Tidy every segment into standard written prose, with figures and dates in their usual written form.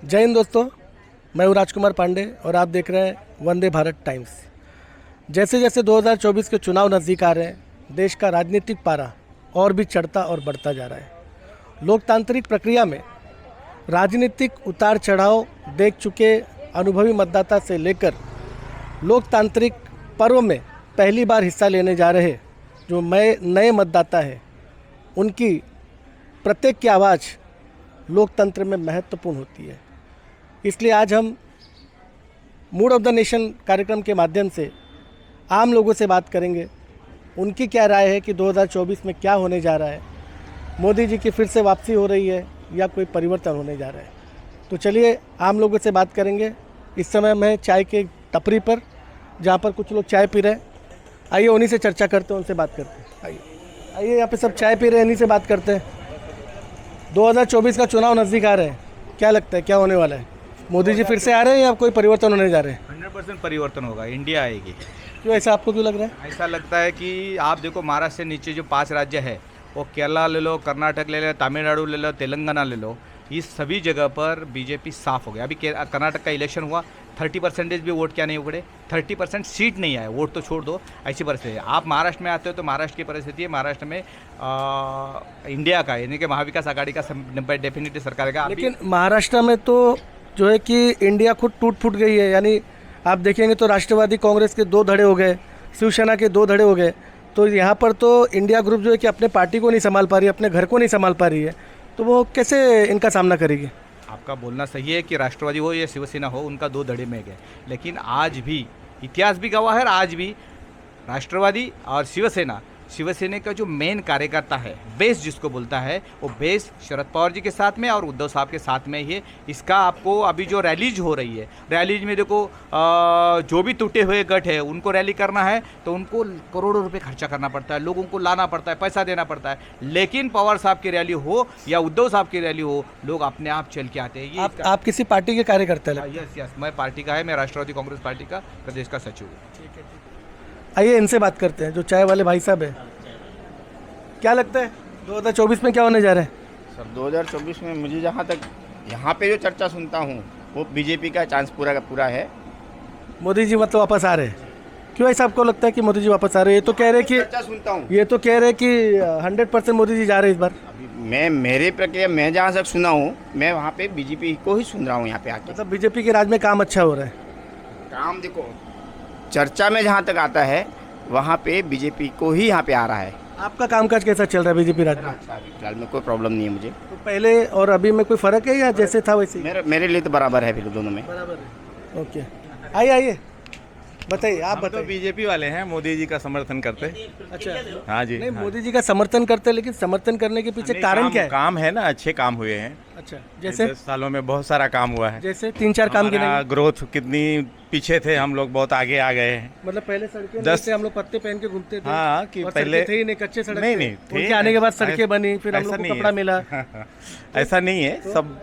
जय हिंद दोस्तों, मैं हूँ राजकुमार पांडे और आप देख रहे हैं वंदे भारत टाइम्स। जैसे जैसे 2024 के चुनाव नज़दीक आ रहे हैं, देश का राजनीतिक पारा और भी चढ़ता और बढ़ता जा रहा है। लोकतांत्रिक प्रक्रिया में राजनीतिक उतार चढ़ाव देख चुके अनुभवी मतदाता से लेकर लोकतांत्रिक पर्व में पहली बार हिस्सा लेने जा रहे जो नए मतदाता हैं, उनकी प्रत्येक की आवाज़ लोकतंत्र में महत्वपूर्ण होती है। इसलिए आज हम मूड ऑफ द नेशन कार्यक्रम के माध्यम से आम लोगों से बात करेंगे, उनकी क्या राय है कि 2024 में क्या होने जा रहा है, मोदी जी की फिर से वापसी हो रही है या कोई परिवर्तन होने जा रहा है। तो चलिए आम लोगों से बात करेंगे। इस समय मैं चाय के टपरी पर, जहाँ पर कुछ लोग चाय पी रहे हैं, आइए उन्हीं से चर्चा करते हैं, उनसे बात करते हैं। आइए यहाँ पे सब चाय पी रहे हैं, इन्हीं से बात करते हैं। 2024 का चुनाव नज़दीक आ रहे हैं, क्या लगता है क्या होने वाला है? मोदी जी फिर से आ रहे हैं या कोई परिवर्तन होने जा रहे हैं? 100% परिवर्तन होगा, इंडिया आएगी। क्यों ऐसा आपको क्यों लग रहा है? ऐसा लगता है कि आप देखो, महाराष्ट्र से नीचे जो 5 राज्य है, वो केरला ले लो, कर्नाटक ले लो, तमिलनाडु ले लो, तेलंगाना ले लो, इस सभी जगह पर बीजेपी साफ हो गया। अभी कर्नाटक का इलेक्शन हुआ, 30% भी वोट क्या नहीं उगड़े, 30% सीट नहीं आए, वोट तो छोड़ दो, ऐसी परिस्थिति है। आप महाराष्ट्र में आते हो तो महाराष्ट्र की परिस्थिति है, महाराष्ट्र में इंडिया का यानी कि महाविकास आघाड़ी का डेफिनेटली सरकार का। लेकिन महाराष्ट्र में तो जो है कि इंडिया खुद टूट फूट गई है। यानी आप देखेंगे तो राष्ट्रवादी कांग्रेस के 2 धड़े हो गए, शिवसेना के 2 धड़े हो गए। तो यहाँ पर तो इंडिया ग्रुप जो है कि अपने पार्टी को नहीं संभाल पा रही है, अपने घर को नहीं संभाल पा रही है, तो वो कैसे इनका सामना करेगी? आपका बोलना सही है कि राष्ट्रवादी हो या शिवसेना हो, उनका 2 धड़े में गए। लेकिन आज भी इतिहास भी गवाह है, आज भी राष्ट्रवादी और शिवसेना का जो मेन कार्यकर्ता है, बेस जिसको बोलता है, वो बेस शरद पवार जी के साथ में और उद्धव साहब के साथ में ही है। इसका आपको अभी जो रैलीज हो रही है, रैलीज में देखो जो भी टूटे हुए गठ है उनको रैली करना है तो उनको करोड़ों रुपए खर्चा करना पड़ता है, लोगों को लाना पड़ता है, पैसा देना पड़ता है। लेकिन पवार साहब की रैली हो या उद्धव साहब की रैली हो, लोग अपने आप चल के आते हैं। आप किसी पार्टी के कार्यकर्ता हैं? यस, मैं पार्टी का है, मैं राष्ट्रवादी कांग्रेस पार्टी का प्रदेश का सचिव हूँ। आइए इनसे बात करते हैं, जो चाय वाले भाई साहब हैं। क्या लगता है 2024 में क्या होने जा रहा है? सर 2024 में मुझे जहाँ तक यहाँ पे जो चर्चा सुनता हूँ, वो बीजेपी का चांस पूरा का पूरा है। मोदी जी मतलब वापस आ रहे हैं? क्यों ऐसा आपको लगता है कि मोदी जी वापस आ रहे हैं? ये तो कह रहे कि चर्चा सुनता हूँ, ये तो कह रहे कि 100% मोदी जी जा रहे हैं इस बार। अभी मेरे प्रक्रिया मैं जहाँ तक सुना हूँ, मैं वहाँ पे बीजेपी को ही सुन रहा हूँ। यहाँ पे आके मतलब बीजेपी के राज में काम अच्छा हो रहा है? काम देखो, चर्चा में जहाँ तक आता है वहाँ पे बीजेपी को ही यहाँ पे आ रहा है। आपका कामकाज कैसा चल रहा है बीजेपी राज में? अच्छा, अभी फिलहाल में कोई प्रॉब्लम नहीं है मुझे। तो पहले और अभी में कोई फ़र्क है या जैसे था वैसे ही? मेरे लिए तो बराबर है फिर दोनों में। बराबर है। ओके, आइए बताइए, आप हम तो बताइए। बीजेपी वाले हैं, मोदी जी का समर्थन करते। अच्छा, हाँ जी। नहीं हाँ। मोदी जी का समर्थन करते हैं, लेकिन समर्थन करने के पीछे नहीं, कारण क्या है? काम है ना, अच्छे काम हुए हैं। अच्छा, जैसे 10 सालों में बहुत सारा काम हुआ है। जैसे 3-4 काम हमारा गिनाइए। ग्रोथ कितनी पीछे थे, हम लोग बहुत आगे आ गए हैं। मतलब पहले सड़कें 10 से हम लोग पत्ते पहन के घूमते थे। हाँ, कि और पहले सड़कें थे ही नहीं, कच्चे सड़क नहीं थे। नहीं थे। उनके आने के बाद सड़कें ऐसा- बनी, फिर हम ऐसा लोग को नहीं कपड़ा है। मिला। ऐसा नहीं है, सब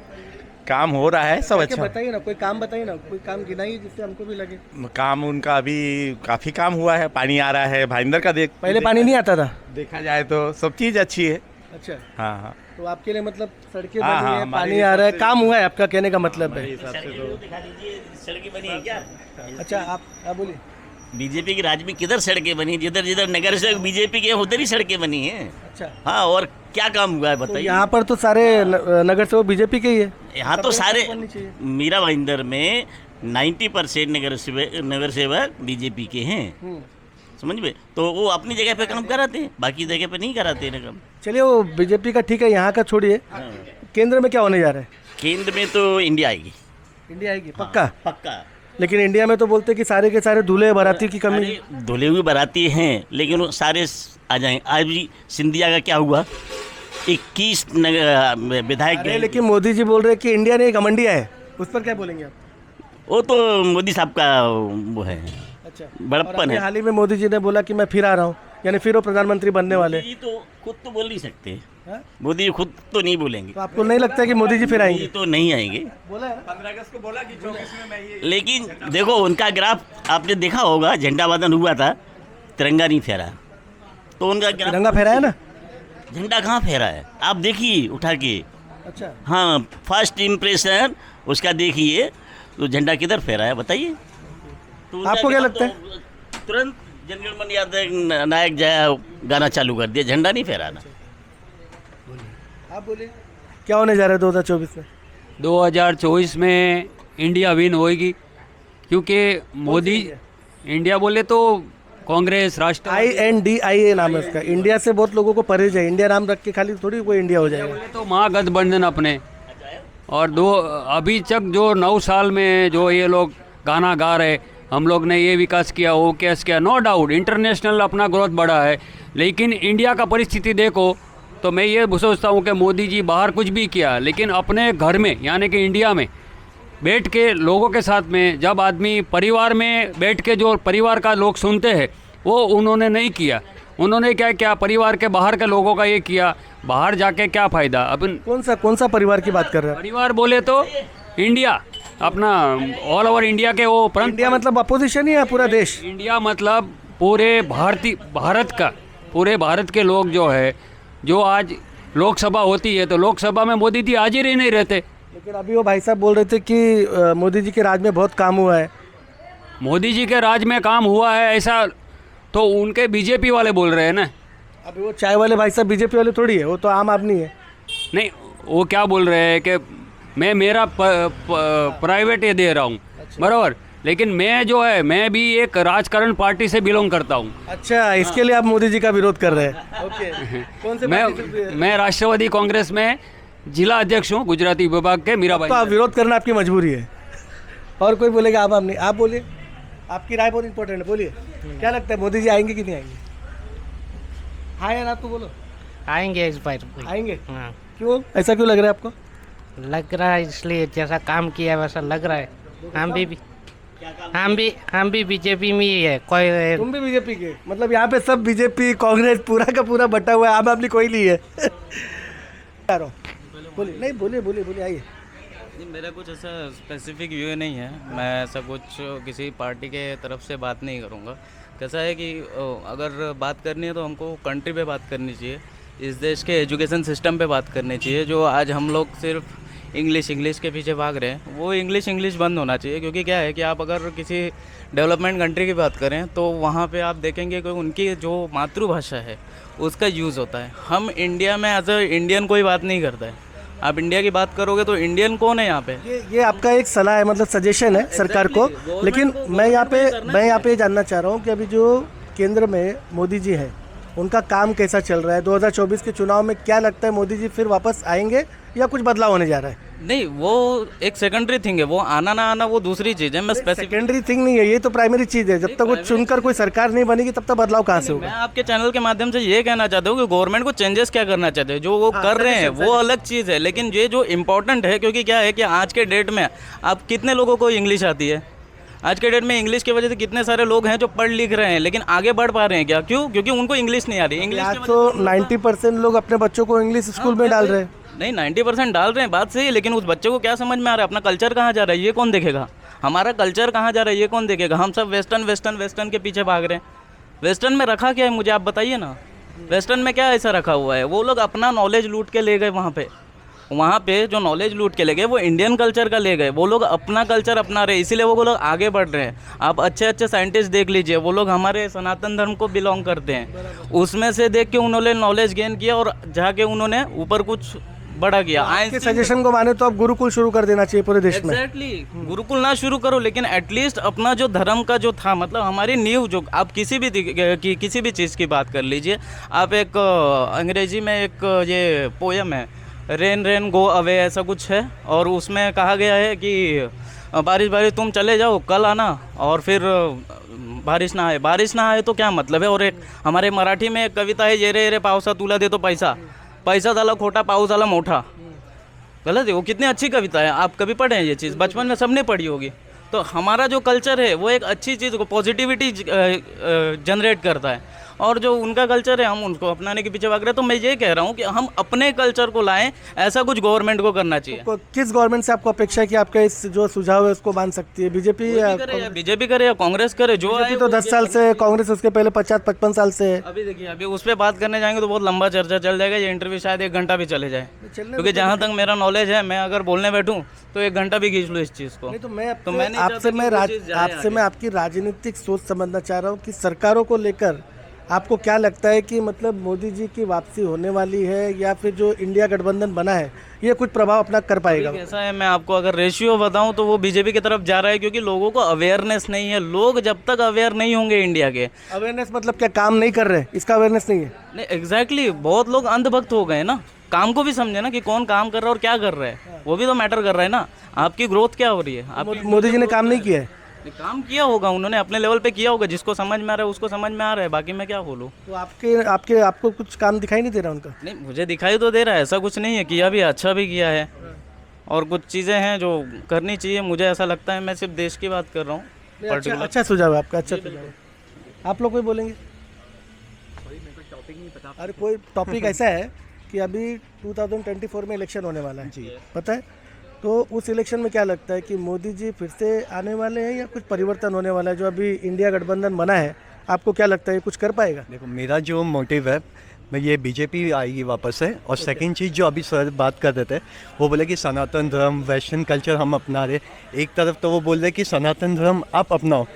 काम हो रहा है, सब क्या अच्छा। बताइए ना, कोई काम बताइए ना, कोई काम गिनाइए जिससे हमको भी लगे। काम उनका अभी काफी काम हुआ है, पानी आ रहा है, भाईंदर का पहले पानी नहीं आता था? देखा जाए तो सब चीज अच्छी है। अच्छा, हाँ हाँ, तो आपके लिए मतलब सड़कें हाँ, बनी हाँ, है, हमारे पानी आ रहा है, हिसाब से- काम हुआ है, आपका कहने का मतलब है। हिसाब से तो सड़कें बनी है क्या? अच्छा, आप बोलिए। बीजेपी के राज में किधर सड़कें बनी? जिधर जिधर नगर से बीजेपी के उधर ही सड़कें बनी हैं। अच्छा, हाँ, और क्या काम हुआ है तो बताइए? यहाँ पर तो सारे नगर सेवक बीजेपी के ही है। यहाँ तो सारे बननी चाहिए। मीरा भाईंदर में 90% नगर सेवक बीजेपी के हैं, समझ में? तो वो अपनी जगह पे काम कराते हैं, बाकी जगह पे नहीं कराते हैं काम। चलिए वो बीजेपी का ठीक है, यहाँ का छोड़िए। केंद्र में क्या होने जा रहा है? केंद्र में तो इंडिया आएगी, इंडिया आएगी पक्का? पक्का। लेकिन इंडिया में तो बोलते हैं कि सारे के सारे दूल्हे बाराती की कमी है। सारे धुले हुए बाराती हैं, लेकिन वो सारे आ जाएंगे। आज भी सिंधिया का क्या हुआ? 21 विधायक अरे गए। लेकिन मोदी जी बोल रहे हैं कि इंडिया ने एक घमंडिया है, उस पर क्या बोलेंगे आप? वो तो मोदी साहब का वो है, अच्छा, बड़प्पन और अभी है। हाल ही में मोदी जी ने बोला कि मैं फिर आ रहा हूँ, यानी फिर वो प्रधानमंत्री बनने वाले। मोदी जी तो खुद तो बोल नहीं सकते, हाँ? मोदी जी खुद तो नहीं बोलेंगे। तो आपको नहीं लगता कि मोदी जी फिर मोदी आएंगे? तो नहीं आएंगे। बोला है ना? 15 अगस्त को बोला कि 24 में मैं ये लेकिन देखो उनका ग्राफ आपने देखा होगा, झंडा वंदन हुआ था, तिरंगा नहीं फहरा, तो उनका ग्राफ तिरंगा फहराया ना? झंडा कहाँ फहरा है? आप देखिए उठा के। अच्छा, हाँ, फर्स्ट इम्प्रेशन उसका देखिए तो झंडा किधर फहरा है बताइए। तो उनका आपको क्या लगता है? तो तुरंत जनगण मन यादव नायक जय गाना चालू कर दिया, झंडा नहीं फहराना। आप बोलिए क्या होने जा रहा है 2024 में? 2024 में इंडिया विन होएगी, क्योंकि मोदी इंडिया बोले तो कांग्रेस राष्ट्र INDIA नाम है उसका। इंडिया से बहुत लोगों को परहेज है, इंडिया नाम रख के खाली थोड़ी कोई इंडिया हो जाएगा। बोले तो महागठबंधन अपने, और अभी तक जो 9 साल में जो ये लोग गाना गा रहे, हम लोग ने ये विकास किया वो कैस किया, नो डाउट इंटरनेशनल अपना ग्रोथ बढ़ा है, लेकिन इंडिया का परिस्थिति देखो तो मैं ये सोचता हूँ कि मोदी जी बाहर कुछ भी किया, लेकिन अपने घर में यानी कि इंडिया में बैठ के लोगों के साथ में, जब आदमी परिवार में बैठ के जो परिवार का लोग सुनते हैं वो उन्होंने नहीं किया। उन्होंने क्या किया, परिवार के बाहर के लोगों का ये किया, बाहर जाके क्या फ़ायदा। अपन कौन सा परिवार की बात कर रहे हैं? परिवार बोले तो इंडिया अपना ऑल ओवर इंडिया के वो इंडिया मतलब अपोजिशन ही है पूरा देश? इंडिया मतलब पूरे भारत के लोग जो है, जो आज लोकसभा होती है तो लोकसभा में मोदी जी हाजिर ही नहीं रहते। लेकिन अभी वो भाई साहब बोल रहे थे कि मोदी जी के राज में बहुत काम हुआ है। मोदी जी के राज में काम हुआ है ऐसा तो उनके बीजेपी वाले बोल रहे हैं ना। अभी वो चाय वाले भाई साहब बीजेपी वाले थोड़ी है, वो तो आम आदमी है। नहीं, वो क्या बोल रहे हैं कि मैं मेरा प्राइवेट ये दे रहा हूँ, बराबर, लेकिन मैं जो है मैं भी एक राजकारण पार्टी से बिलोंग करता हूँ। अच्छा, इसके लिए आप मोदी जी का विरोध कर रहे हैं? ओके। कौन से पार्टी से? मैं राष्ट्रवादी कांग्रेस में जिला अध्यक्ष हूँ, गुजराती विभाग के मीराबाई। तो आप विरोध करना आपकी मजबूरी है। और कोई बोलेगा आप नहीं? आप बोलिए, आपकी राय बहुत इंपॉर्टेंट है, बोलिए क्या लगता है मोदी जी आएंगे कि नहीं आएंगे? हाँ या ना तो बोलो। आएंगे इस बार। आएंगे? हाँ, क्यों, ऐसा क्यों लग रहा है आपको? लग रहा है इसलिए जैसा काम किया वैसा लग रहा है। हम भी बीजेपी में ही है। कोई तुम भी बीजेपी के? मतलब यहाँ पे सब बीजेपी कांग्रेस पूरा का पूरा बटा हुआ है, आम आदमी कोई नहीं है। बोलिए, नहीं बोलिए आइए। जी, मेरा कुछ ऐसा स्पेसिफिक व्यू नहीं है, मैं ऐसा कुछ किसी पार्टी के तरफ से बात नहीं करूँगा। कैसा है कि अगर बात करनी है तो हमको कंट्री पे बात करनी चाहिए, इस देश के एजुकेशन सिस्टम पे बात करनी चाहिए। जो आज हम लोग सिर्फ इंग्लिश के पीछे भाग रहे हैं, वो इंग्लिश बंद होना चाहिए। क्योंकि क्या है कि आप अगर किसी डेवलपमेंट कंट्री की बात करें तो वहाँ पे आप देखेंगे कि उनकी जो मातृभाषा है उसका यूज़ होता है। हम इंडिया में एज अ इंडियन कोई बात नहीं करता है। आप इंडिया की बात करोगे तो इंडियन कौन है यहाँ पे? ये आपका एक सलाह है, मतलब सजेशन है सरकार को। लेकिन मैं यहाँ पे ये जानना चाह रहा हूँ कि अभी जो केंद्र में मोदी जी हैं उनका काम कैसा चल रहा है? 2024 के चुनाव में क्या लगता है, मोदी जी फिर वापस आएंगे या कुछ बदलाव होने जा रहा है? नहीं, वो एक सेकेंडरी थिंग है, वो आना ना आना वो दूसरी चीज़ है। मैं स्पेसिफिक सेकेंडरी थिंग नहीं है, ये तो प्राइमरी चीज़ है। जब तक वो चुनकर कोई सरकार नहीं बनेगी तब तक बदलाव कहाँ से मैं होगा? आपके चैनल के माध्यम से ये कहना चाहता हूँ कि गवर्नमेंट को चेंजेस क्या करना चाहते हैं, जो वो कर रहे हैं वो अलग चीज़ है। लेकिन ये जो इम्पोर्टेंट है, क्योंकि क्या है कि आज के डेट में आप कितने लोगों को इंग्लिश आती है? आज के डेट में इंग्लिश की वजह से कितने सारे लोग हैं जो पढ़ लिख रहे हैं लेकिन आगे बढ़ पा रहे हैं क्या? क्यों? क्योंकि उनको इंग्लिश नहीं आ रही। इंग्लिश आज तो 90% लोग अपने बच्चों को इंग्लिश स्कूल में डाल रहे हैं। नहीं, 90% डाल रहे हैं, बात सही है, लेकिन उस बच्चे को क्या समझ में आ रहा है? अपना कल्चर कहाँ जा रहा है ये कौन देखेगा? हमारा कल्चर कहाँ जा रहा है ये कौन देखेगा? हम सब वेस्टर्न के पीछे भाग रहे हैं। वेस्टर्न में रखा क्या है मुझे आप बताइए ना। वेस्टर्न में क्या ऐसा रखा हुआ है? वो लोग अपना नॉलेज लूट के ले गए वहाँ पे जो नॉलेज लूट के ले गए वो इंडियन कल्चर का ले गए। वो लोग अपना कल्चर अपना रहे, इसीलिए वो लोग आगे बढ़ रहे हैं। आप अच्छे साइंटिस्ट देख लीजिए, वो लोग हमारे सनातन धर्म को बिलोंग करते हैं, उसमें से देख के उन्होंने नॉलेज गेन किया और जाके उन्होंने ऊपर कुछ बड़ा किया। आपके सजेशन को माने तो अब गुरुकुल शुरू कर देना चाहिए पूरे देश में। एग्जैक्टली, गुरुकुल ना शुरू करो लेकिन एटलीस्ट अपना जो धर्म का जो था, मतलब हमारी नींव, जो आप किसी भी चीज़ की बात कर लीजिए। आप एक अंग्रेजी में एक ये पोयम है, रेन गो अवे ऐसा कुछ है, और उसमें कहा गया है कि बारिश तुम चले जाओ, कल आना, और फिर बारिश ना आए तो क्या मतलब है? और एक हमारे मराठी में एक कविता है, ये रे पावसा तुला दे तो पैसा झाला खोटा पाऊस झाला मोठा। गलत है वो? कितनी अच्छी कविता है, आप कभी पढ़े हैं ये चीज़? बचपन में सबने पढ़ी होगी। तो हमारा जो कल्चर है वो एक अच्छी चीज़ को, पॉजिटिविटी जनरेट करता है। और जो उनका कल्चर है हम उनको अपनाने के पीछे भाग रहे हैं। तो मैं ये कह रहा हूँ कि हम अपने कल्चर को लाएं, ऐसा कुछ गवर्नमेंट को करना चाहिए। किस गवर्नमेंट से आपको अपेक्षा है कि आपका इस जो सुझाव है उसको मान सकती है? बीजेपी या बीजेपी करे या कांग्रेस करे, जो आए तो 10 साल से, कांग्रेस उसके पहले 50-55 साल से है। अभी देखिए, अभी उस पर बात करने जाएंगे तो बहुत लंबा चर्चा चल जाएगा, ये इंटरव्यू शायद 1 घंटा भी चले जाए, क्योंकि जहाँ तक मेरा नॉलेज है, मैं अगर बोलने बैठूं तो 1 घंटा भी खींच लूँ इस चीज़ को। नहीं तो मैं तो मैं नहीं आपसे चाहता कि मैं वो चीज़ जाए आपसे आगे। मैं आपकी राजनीतिक सोच समझना चाह रहा हूँ कि सरकारों को लेकर आपको क्या लगता है कि मतलब मोदी जी की वापसी होने वाली है, या फिर जो इंडिया गठबंधन बना है ये कुछ प्रभाव अपना कर पाएगा? ऐसा है, मैं आपको अगर रेशियो बताऊं तो वो बीजेपी की तरफ जा रहा है, क्योंकि लोगों को अवेयरनेस नहीं है। लोग जब तक अवेयर नहीं होंगे इंडिया के, अवेयरनेस मतलब क्या काम नहीं कर रहे, इसका अवेयरनेस नहीं है? नहीं एग्जैक्टली, बहुत लोग अंधभक्त हो गए ना। काम को भी समझे ना कि कौन काम कर रहा है और क्या कर रहा है, वो भी तो मैटर कर रहा है ना। आपकी ग्रोथ क्या हो रही है? आप मोदी जी ने काम नहीं किया है? काम किया होगा, उन्होंने अपने लेवल पे किया होगा, जिसको समझ में आ रहा है उसको समझ में आ रहा है, बाकी मैं क्या बोलूँ। तो आपको कुछ काम दिखाई नहीं दे रहा उनका? नहीं, मुझे दिखाई तो दे रहा है, ऐसा कुछ नहीं है, किया भी, अच्छा भी किया है, और कुछ चीज़ें हैं जो करनी चाहिए, मुझे ऐसा लगता है। मैं सिर्फ देश की बात कर रहा हूँ। अच्छा सुझाव है आपका, अच्छा सुझाव है। आप लोग कोई बोलेंगे? अरे कोई टॉपिक ऐसा है कि अभी 2024 में इलेक्शन होने वाला है जी, पता है? तो उस इलेक्शन में क्या लगता है कि मोदी जी फिर से आने वाले हैं या कुछ परिवर्तन होने वाला है? जो अभी इंडिया गठबंधन बना है, आपको क्या लगता है कुछ कर पाएगा? देखो, मेरा जो मोटिव है, मैं ये बीजेपी आएगी वापस से। और सेकंड चीज़ जो अभी सर बात कर रहे थे, वो बोले कि सनातन धर्म, वेस्टर्न कल्चर हम अपना रहे। एक तरफ तो वो बोल रहे कि सनातन धर्म आप अपनाओ,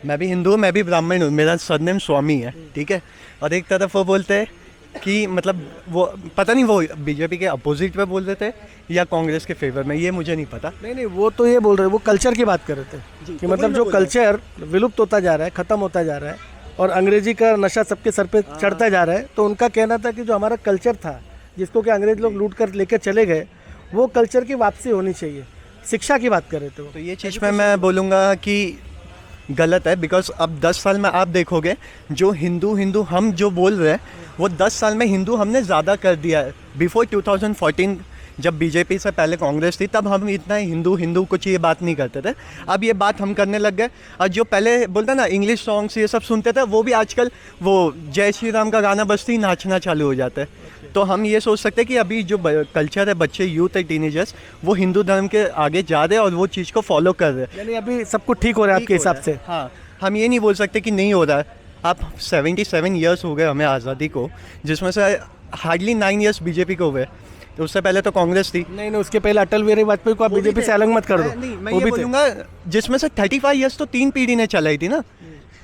मैं भी हिंदू हूँ, मैं भी ब्राह्मण हूँ, मेरा सरनेम स्वामी है, ठीक है। और एक तरफ वो बोलते हैं कि मतलब वो पता नहीं वो बीजेपी के अपोजिट में बोल रहे थे या कांग्रेस के फेवर में, ये मुझे नहीं पता। नहीं, वो तो ये बोल रहे हैं, वो कल्चर की बात कर रहे थे कि मतलब जो कल्चर विलुप्त होता जा रहा है, ख़त्म होता जा रहा है, और अंग्रेजी का नशा सबके सर पे चढ़ता जा रहा है। तो उनका कहना था कि जो हमारा कल्चर था, जिसको कि अंग्रेज लोग लूट कर लेकर चले गए, वो कल्चर की वापसी होनी चाहिए। शिक्षा की बात कर रहे थे वो। तो ये चीज़ में मैं बोलूँगा कि गलत है, बिकॉज अब 10 साल में आप देखोगे जो हिंदू हम जो बोल रहे हैं, वो 10 साल में हिंदू हमने ज़्यादा कर दिया है। बिफोर 2014 जब बीजेपी से पहले कांग्रेस थी, तब हम इतना हिंदू कुछ ये बात नहीं करते थे। अब ये बात हम करने लग गए। और जो पहले बोलते ना इंग्लिश सॉन्ग्स ये सब सुनते थे, वो भी आजकल वो जय श्री राम का गाना बजते ही नाचना चालू हो जाता है। तो हम ये सोच सकते हैं कि अभी जो कल्चर है, बच्चे, यूथ है, टीनेजर्स, वो हिंदू धर्म के आगे जा रहे हैं और वो चीज़ को फॉलो कर रहे हैं। यानी अभी सब कुछ ठीक हो रहा है आपके हिसाब से? हाँ, हम ये नहीं बोल सकते कि नहीं हो रहा है। आप 77 ईयर्स हो गए हमें आज़ादी को, जिसमें से हार्डली 9 ईयर्स बीजेपी को हुए। तो उससे पहले तो कांग्रेस थी। नहीं, उसके पहले अटल बिहारी वाजपेयी को आप बीजेपी से अलग मत कर दो। नहीं, मैं ये बोलूँगा जिसमें से 35 ईयर्स तो 3 पीढ़ी ने चलाई थी ना,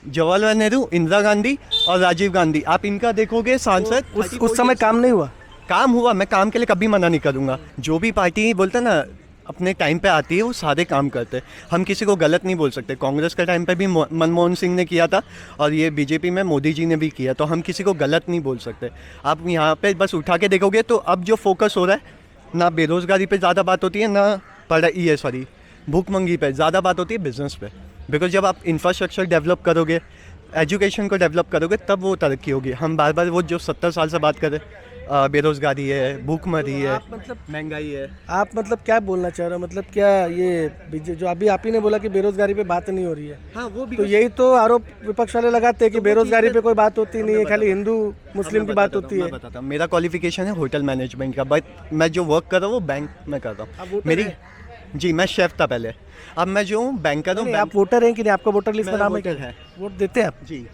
जवाहरलाल नेहरू, इंदिरा गांधी और राजीव गांधी। आप इनका देखोगे सांसद, उस समय काम नहीं हुआ? काम हुआ, मैं काम के लिए कभी मना नहीं करूँगा। जो भी पार्टी बोलते ना अपने टाइम पे आती है, वो सारे काम करते हैं। हम किसी को गलत नहीं बोल सकते। कांग्रेस के टाइम पे भी मनमोहन सिंह ने किया था, और ये बीजेपी में मोदी जी ने भी किया, तो हम किसी को गलत नहीं बोल सकते। आप यहाँ पे बस उठा के देखोगे तो अब जो फोकस हो रहा है, ना बेरोज़गारी पे ज़्यादा बात होती है, ना भूखमंगी पे ज़्यादा बात होती है, बिजनेस पे। बिकॉज जब आप इंफ्रास्ट्रक्चर डेवलप करोगे, एजुकेशन को डेवलप करोगे, तब वो तरक्की होगी। हम बार बार वो जो 70 साल से बात करें, बेरोज़गारी है, भूखमरी है, मतलब महंगाई है। आप मतलब क्या बोलना चाह रहे हो? मतलब क्या ये जो अभी आप ही ने बोला कि बेरोजगारी पे बात नहीं हो रही है, हाँ, वो भी तो यही तो आरोप विपक्ष वाले लगाते हैं कि बेरोजगारी पे कोई बात होती नहीं है, खाली हिंदू मुस्लिम की बात होती है। मैं बताता हूँ, मेरा क्वालिफिकेशन है होटल मैनेजमेंट का, बट मैं जो वर्क कर रहा हूँ वो बैंक में कर रहा हूँ। मेरी जी, मैं शेफ था पहले, अब मैं जो हूँ बैंकर हूँ। आप वोटर हैं कि नहीं? आपका वोटर लिस्ट में नाम है? वोट देते हैं आप? जी।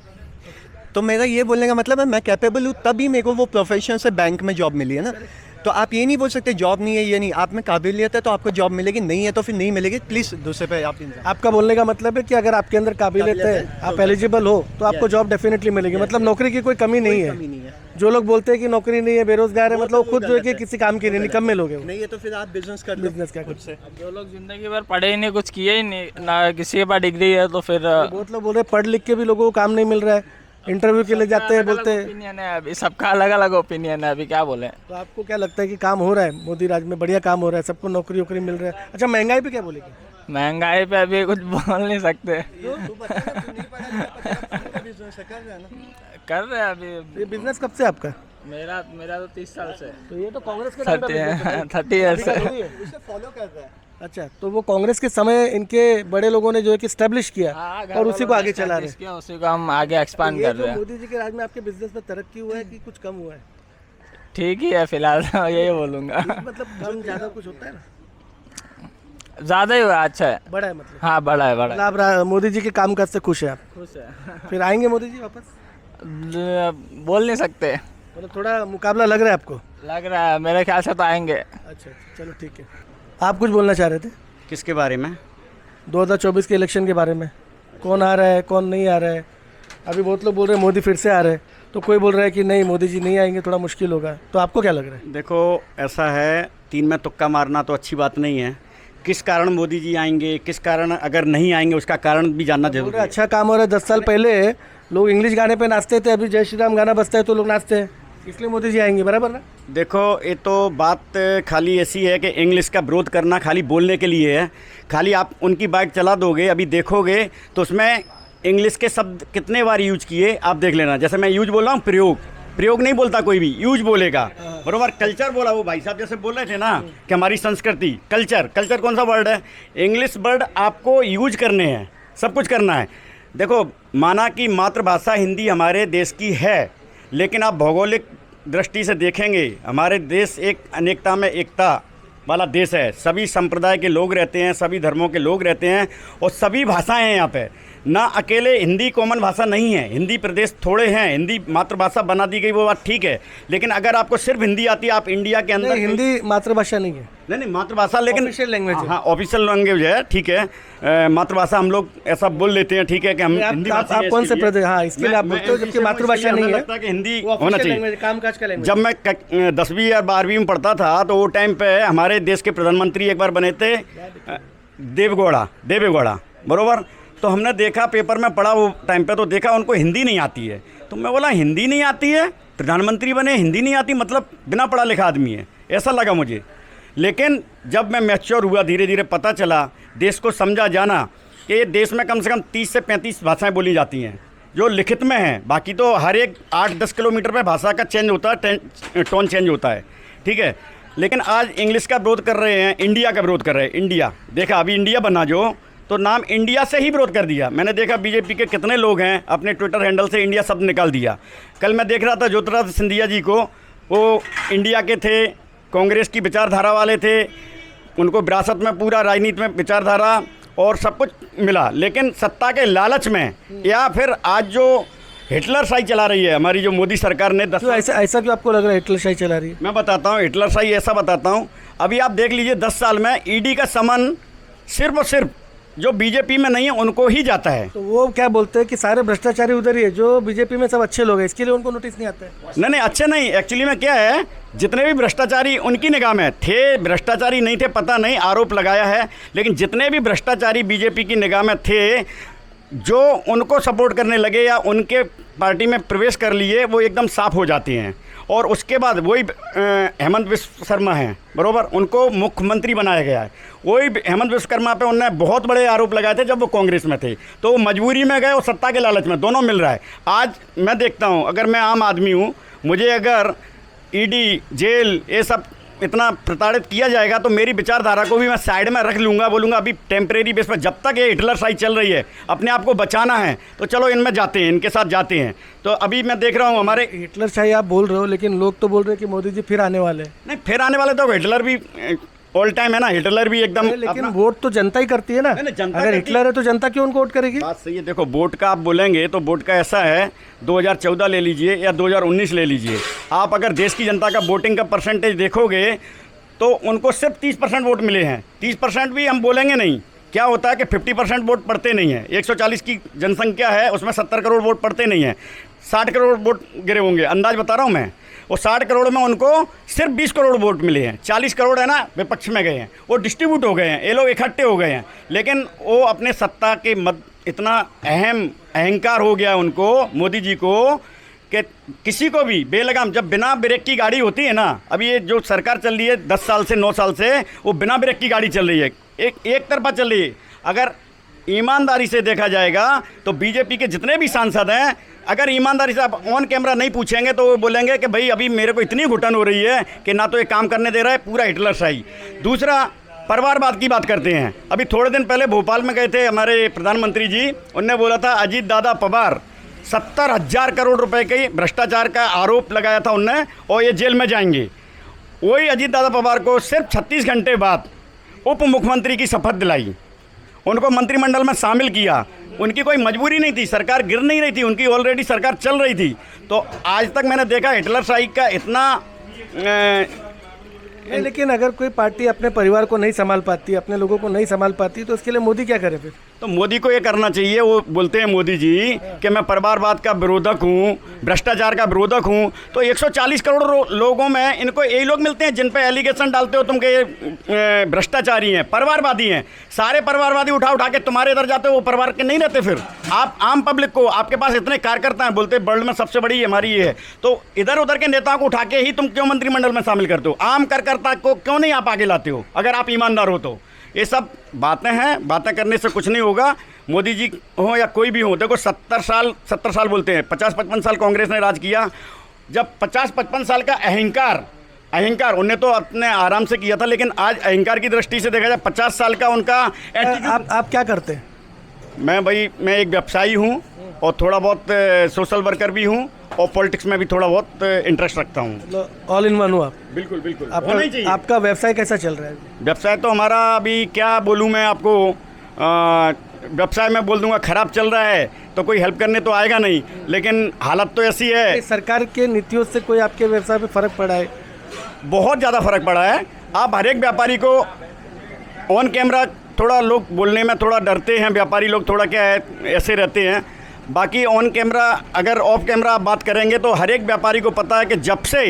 तो मेरा ये बोलने का मतलब है मैं कैपेबल हूँ, तभी मेरे को वो प्रोफेशन से बैंक में जॉब मिली है ना। तो आप ये नहीं बोल सकते जॉब नहीं है, ये नहीं। आप में काबिलियत है तो आपको जॉब मिलेगी, नहीं है तो फिर नहीं मिलेगी। प्लीज़ दूसरे पे आपका बोलने का मतलब है कि अगर आपके अंदर काबिलियत है, आप एलिजिबल हो, तो आपको जॉब डेफिनेटली मिलेगी। मतलब नौकरी की कोई कमी नहीं है। जो लोग बोलते हैं कि नौकरी नहीं है, बेरोजगार है, मतलब खुद जो है कि किसी काम की नहीं, निकम्मे लोग हैं। नहीं है तो फिर आप बिजनेस कर लो। बिजनेस क्या खुद से? जो लोग जिंदगी भर पढ़े ही नहीं, कुछ किए ही नहीं, ना किसी के पास डिग्री है, तो फिर बहुत लोग बोल रहे हैं पढ़ लिख के भी लोगों को काम नहीं मिल रहा है, इंटरव्यू के लिए जाते हैं, बोलते हैं। ओपिनियन है अभी, सबका अलग अलग ओपिनियन है अभी, क्या बोले। तो आपको क्या लगता है कि काम हो रहा है मोदी राज में? बढ़िया काम हो रहा है, सबको नौकरी वोकरी मिल रहा है। अच्छा, महंगाई पे क्या बोलेंगे? महंगाई पे अभी कुछ बोल नहीं सकते। कर रहे हैं अभी। ये बिजनेस कब से आपका? मेरा तो 30 साल से। तो ये तो कांग्रेस के 30 ईयर्स से। फॉलो कर रहा है। अच्छा, तो वो कांग्रेस के समय इनके बड़े लोगों ने जो है कि स्टैब्लिश किया और उसी को आगे चला रहे हैं। उसी को हम आगे एक्सपांड ये कर जो रहे हैं। मोदी जी के राज में आपके बिजनेस में तरक्की हुआ है कि कुछ कम हुआ है? ठीक ही है फिलहाल यही बोलूँगा। मतलब कम ज़्यादा कुछ होता है ना, ज़्यादा ही हुआ, अच्छा है। बड़ा है मतलब। हाँ बड़ा है, बड़ा है। मतलब आप मोदी जी के कामकाज से खुश है आप? खुश है। फिर आएंगे मोदी जी वापस? बोल नहीं सकते, मतलब थोड़ा मुकाबला लग रहा है आपको? लग रहा है, मेरे ख्याल से तो आएंगे। अच्छा, चलो ठीक है। आप कुछ बोलना चाह रहे थे किसके बारे में? 2024 के इलेक्शन के बारे में? कौन आ रहा है, कौन नहीं आ रहा है? अभी बहुत लोग बोल रहे हैं मोदी फिर से आ रहे हैं, तो कोई बोल रहा है कि नहीं मोदी जी नहीं आएंगे, थोड़ा मुश्किल होगा। तो आपको क्या लग रहा है? देखो ऐसा है, 3 में तुक्का मारना तो अच्छी बात नहीं है। किस कारण मोदी जी आएंगे, किस कारण अगर नहीं आएंगे, उसका कारण भी जानना जरूरी है। अच्छा काम हो रहा है। 10 साल पहले लोग इंग्लिश गाने पे नाचते थे, अभी जय श्री राम गाना बजता है तो लोग नाचते हैं, इसलिए मोदी जी आएंगे, बराबर ना? देखो ये तो बात खाली ऐसी है कि इंग्लिश का विरोध करना खाली बोलने के लिए है। खाली आप उनकी बाइक चला दोगे, अभी देखोगे तो उसमें इंग्लिश के शब्द कितने बार यूज किए आप देख लेना। जैसे मैं यूज बोल रहा हूँ, प्रयोग नहीं बोलता कोई भी, यूज बोलेगा, बरोबर। कल्चर बोला वो भाई साहब जैसे बोल रहे थे ना कि हमारी संस्कृति, कल्चर कौन सा वर्ड है? इंग्लिश वर्ड आपको यूज करने हैं, सब कुछ करना है। देखो माना कि मातृभाषा हिंदी हमारे देश की है, लेकिन आप भौगोलिक दृष्टि से देखेंगे हमारे देश एक अनेकता में एकता वाला देश है। सभी संप्रदाय के लोग रहते हैं, सभी धर्मों के लोग रहते हैं और सभी भाषाएं हैं यहाँ पे। ना अकेले हिंदी कॉमन भाषा नहीं है, हिंदी प्रदेश थोड़े हैं, हिंदी मातृभाषा बना दी गई वो बात ठीक है, लेकिन अगर आपको सिर्फ हिंदी आती है, आप इंडिया के अंदर हिंदी मातृभाषा नहीं है। नहीं मातृभाषा, लेकिन ऑफिशियल लैंग्वेज है। हाँ ऑफिशियल लैंग्वेज है, ठीक है। मातृभाषा हम लोग ऐसा बोल लेते हैं, ठीक है कि हम हिंदी भाषा आप कौन से प्रदेश? हाँ, इसके लिए आप बोलते हो, जबकि मातृभाषा नहीं है। लगता है कि हिंदी होना चाहिए, कामकाज का लैंग्वेज। जब मैं 10वीं या 12वीं में पढ़ता था तो वो टाइम पे हमारे देश के प्रधानमंत्री एक बार बने थे देवेगौड़ा, बरोबर। तो हमने देखा, पेपर में पढ़ा वो टाइम पे, तो देखा उनको हिंदी नहीं आती है। तो मैं बोला हिंदी नहीं आती है, प्रधानमंत्री बने हिंदी नहीं आती, मतलब बिना पढ़ा लिखा आदमी है, ऐसा लगा मुझे। लेकिन जब मैं मैच्योर हुआ, धीरे धीरे पता चला, देश को समझा जाना कि देश में कम से कम 30 से 35 भाषाएं बोली जाती हैं जो लिखित में हैं। बाकी तो हर एक 8-10 किलोमीटर पे भाषा का चेंज होता है, टोन चेंज होता है, ठीक है। लेकिन आज इंग्लिश का विरोध कर रहे हैं, इंडिया का विरोध कर रहे हैं। इंडिया देखा, अभी इंडिया बना जो, तो नाम इंडिया से ही विरोध कर दिया। मैंने देखा बीजेपी के कितने लोग हैं अपने ट्विटर हैंडल से इंडिया शब्द निकाल दिया। कल मैं देख रहा था ज्योतिरादित्य सिंधिया जी को, वो इंडिया के थे, कांग्रेस की विचारधारा वाले थे, उनको विरासत में पूरा राजनीति में विचारधारा और सब कुछ मिला, लेकिन सत्ता के लालच में या फिर आज जो हिटलर शाही चला रही है हमारी जो मोदी सरकार ने ऐसा क्यों आपको लग रहा है हिटलर शाही चला रही है? मैं बताता हूँ हिटलर शाही ऐसा बताता हूँ। अभी आप देख लीजिए 10 साल में ईडी का समन सिर्फ और सिर्फ जो बीजेपी में नहीं है उनको ही जाता है। तो वो क्या बोलते हैं कि सारे भ्रष्टाचारी उधर ही है, जो बीजेपी में सब अच्छे लोग हैं, इसके लिए उनको नोटिस नहीं आता है? नहीं अच्छे नहीं, एक्चुअली में क्या है, जितने भी भ्रष्टाचारी उनकी निगाह में थे, भ्रष्टाचारी नहीं थे पता नहीं, आरोप लगाया है, लेकिन जितने भी भ्रष्टाचारी बीजेपी की निगाह में थे, जो उनको सपोर्ट करने लगे या उनके पार्टी में प्रवेश कर लिए, वो एकदम साफ हो जाते हैं। और उसके बाद वही हेमंत विश्व शर्मा हैं, बरोबर, उनको मुख्यमंत्री बनाया गया है। वही हेमंत विश्वकर्मा पे उन्होंने बहुत बड़े आरोप लगाए थे जब वो कांग्रेस में थे, तो वो मजबूरी में गए और सत्ता के लालच में, दोनों मिल रहा है। आज मैं देखता हूँ, अगर मैं आम आदमी हूँ, मुझे अगर ईडी, जेल ये सब इतना प्रताड़ित किया जाएगा तो मेरी विचारधारा को भी मैं साइड में रख लूँगा, बोलूँगा अभी टेम्परेरी बेस पर, जब तक ये हिटलर शाही चल रही है, अपने आप को बचाना है तो चलो इनमें जाते हैं, इनके साथ जाते हैं। तो अभी मैं देख रहा हूँ हमारे हिटलर शाही आप बोल रहे हो, लेकिन लोग तो बोल रहे हैं कि मोदी जी फिर आने वाले। नहीं, फिर आने वाले तो हिटलर भी ऑल टाइम है ना, हिटलर भी एकदम। लेकिन वोट तो जनता ही करती है ना, अगर हिटलर है तो जनता क्यों उनको वोट करेगी? बात सही है। देखो वोट का आप बोलेंगे तो वोट का ऐसा है, 2014 ले लीजिए या 2019 ले लीजिए, आप अगर देश की जनता का वोटिंग का परसेंटेज देखोगे तो उनको सिर्फ 30% वोट मिले हैं। 30% भी हम बोलेंगे नहीं, क्या होता है कि 50% वोट पड़ते नहीं हैं। 140 की जनसंख्या है, उसमें 70 करोड़ वोट पड़ते नहीं हैं, 60 करोड़ वोट गिरे होंगे, अंदाज बता रहा हूँ मैं। और 60 करोड़ में उनको सिर्फ 20 करोड़ वोट मिले हैं, 40 करोड़ है ना विपक्ष में गए हैं, वो डिस्ट्रीब्यूट हो गए हैं, ये लोग इकट्ठे हो गए हैं। लेकिन वो अपने सत्ता के इतना अहंकार हो गया उनको, मोदी जी को, कि किसी को भी बेलगाम, जब बिना ब्रेक की गाड़ी होती है ना, अभी ये जो सरकार चल रही है 10 साल से 9 साल से, वो बिना ब्रेक की गाड़ी चल रही है, एक तरफा चल रही है। अगर ईमानदारी से देखा जाएगा तो बीजेपी के जितने भी सांसद हैं, अगर ईमानदारी से आप ऑन कैमरा नहीं पूछेंगे तो वो बोलेंगे कि भाई अभी मेरे को इतनी घुटन हो रही है कि ना तो ये काम करने दे रहा है, पूरा हिटलर शाही। दूसरा, परिवारवाद की बात करते हैं। अभी थोड़े दिन पहले भोपाल में गए थे हमारे प्रधानमंत्री जी, उनने बोला था अजीत दादा पवार 70,000 करोड़ रुपए के भ्रष्टाचार का आरोप लगाया था उनने, और ये जेल में जाएंगे। वही अजीत दादा पवार को सिर्फ 36 घंटे बाद उप मुख्यमंत्री की शपथ दिलाई, उनको मंत्रिमंडल में शामिल किया। उनकी कोई मजबूरी नहीं थी, सरकार गिर नहीं रही थी, उनकी ऑलरेडी सरकार चल रही थी। तो आज तक मैंने देखा हिटलर शाही का इतना नहीं, लेकिन अगर कोई पार्टी अपने परिवार को नहीं संभाल पाती, अपने लोगों को नहीं संभाल पाती, तो उसके लिए मोदी क्या करे फिर? तो मोदी को ये करना चाहिए। वो बोलते हैं मोदी जी कि मैं परिवारवाद का विरोधक हूँ, भ्रष्टाचार का विरोधक हूँ। तो 140 करोड़ लोगों में इनको यही लोग मिलते हैं जिन पे एलिगेशन डालते हो तुम के ये भ्रष्टाचारी हैं, परिवारवादी हैं। सारे परिवारवादी उठा उठा के तुम्हारे इधर जाते हो, वो परिवार के नहीं रहते। फिर आप आम पब्लिक को, आपके पास इतने कार्यकर्ता हैं, बोलते वर्ल्ड में सबसे बड़ी हमारी ये है, तो इधर उधर के नेताओं को उठा के ही तुम क्यों मंत्रिमंडल में शामिल करते हो? आम कार्यकर्ता को क्यों नहीं आप आगे लाते हो अगर आप ईमानदार हो तो? ये सब बातें हैं, बातें करने से कुछ नहीं होगा। मोदी जी हो या कोई भी हो, देखो 70 साल बोलते हैं, 50-55 साल कांग्रेस ने राज किया। जब 50-55 साल का अहंकार उन्हें तो अपने आराम से किया था, लेकिन आज अहंकार की दृष्टि से देखा जाए 50 साल का उनका आप क्या करते हैं? मैं एक व्यवसायी हूँ और थोड़ा बहुत सोशल वर्कर भी हूँ, और पॉलिटिक्स में भी थोड़ा बहुत इंटरेस्ट रखता हूँ। ऑल इन वन हो आप? बिल्कुल बिल्कुल। आपका व्यवसाय कैसा चल रहा है? व्यवसाय तो हमारा अभी क्या बोलूँ मैं आपको, व्यवसाय में बोल दूंगा खराब चल रहा है तो कोई हेल्प करने तो आएगा नहीं, लेकिन हालत तो ऐसी है। सरकार के नीतियों से कोई आपके व्यवसाय पे फर्क पड़ा है? बहुत ज़्यादा फर्क पड़ा है। आप हर एक व्यापारी को ऑन कैमरा, थोड़ा लोग बोलने में थोड़ा डरते हैं, व्यापारी लोग थोड़ा क्या है ऐसे रहते हैं। बाकी ऑन कैमरा, अगर ऑफ कैमरा आप बात करेंगे तो हर एक व्यापारी को पता है कि जब से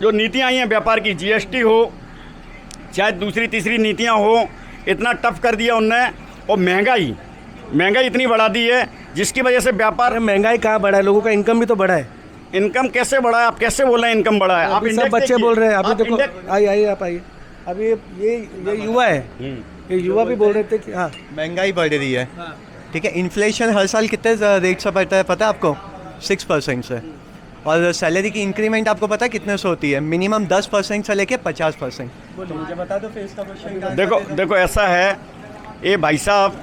जो नीतियाँ आई हैं व्यापार की, जीएसटी हो चाहे दूसरी तीसरी नीतियाँ हो, इतना टफ कर दिया उनने। और महंगाई इतनी बढ़ा दी है जिसकी वजह से व्यापार। महंगाई कहाँ बढ़ा है? लोगों का इनकम भी तो बढ़ा है। इनकम कैसे बढ़ा है? आप कैसे बोल रहे हैं इनकम बढ़ा है? आप सब बच्चे बोल रहे हैं। अभी देखो, आइए आप आइए। अभी ये युवा है, ये युवा भी बोल रहे थे कि हाँ महंगाई बढ़ रही है। ठीक है, इन्फ्लेशन हर साल कितने रेट से बढ़ता है पता है आपको? 6% से। और सैलरी की इंक्रीमेंट आपको पता है कितने से होती है? मिनिमम 10% से लेके 50%। बोलो, मुझे बता दो फिर इसका क्वेश्चन। देखो ऐसा है, ये भाई साहब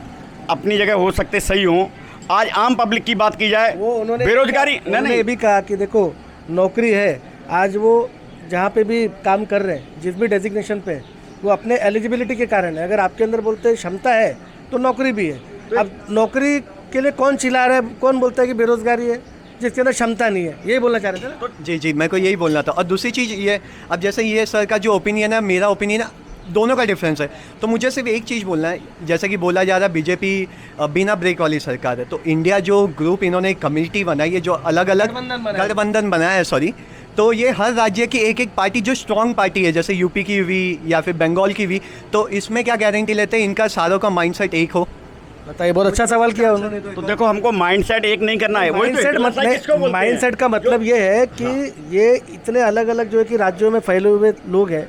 अपनी जगह हो सकते सही हो। आज आम पब्लिक की बात की जाए, वो उन्होंने बेरोजगारी नहीं भी कहा कि देखो नौकरी है, आज वो जहाँ पे भी काम कर रहे हैं, जिस भी डेजिग्नेशन पे, वो अपने एलिजिबिलिटी के कारण है। अगर आपके अंदर बोलते हैं क्षमता है तो नौकरी भी है। अब नौकरी के लिए कौन चिल्ला रहा है, कौन बोलता है कि बेरोजगारी है जिसके अंदर क्षमता नहीं है? यही बोलना चाह रहे थे ना? जी, मेरे को यही बोलना था। और दूसरी चीज़ ये, अब जैसे ये सर का जो ओपिनियन है, मेरा ओपिनियन है, दोनों का डिफरेंस है। तो मुझे सिर्फ एक चीज़ बोलना है, जैसे कि बोला जा रहा है बीजेपी बिना ब्रेक वाली सरकार है, तो इंडिया जो ग्रुप इन्होंने कम्युनिटी बनाई है, जो अलग अलग गठबंधन बनाया है, सॉरी, तो ये हर राज्य की एक एक पार्टी जो स्ट्रॉन्ग पार्टी है, जैसे यूपी की हुई या फिर बंगाल की हुई, तो इसमें क्या गारंटी लेते हैं इनका सारों का माइंडसेट एक हो? बताइए, बहुत अच्छा सवाल किया उन्होंने। तो देखो हमको माइंडसेट एक नहीं करना है। माइंडसेट का मतलब ये है कि ये इतने अलग अलग जो है कि राज्यों में फैले हुए लोग हैं,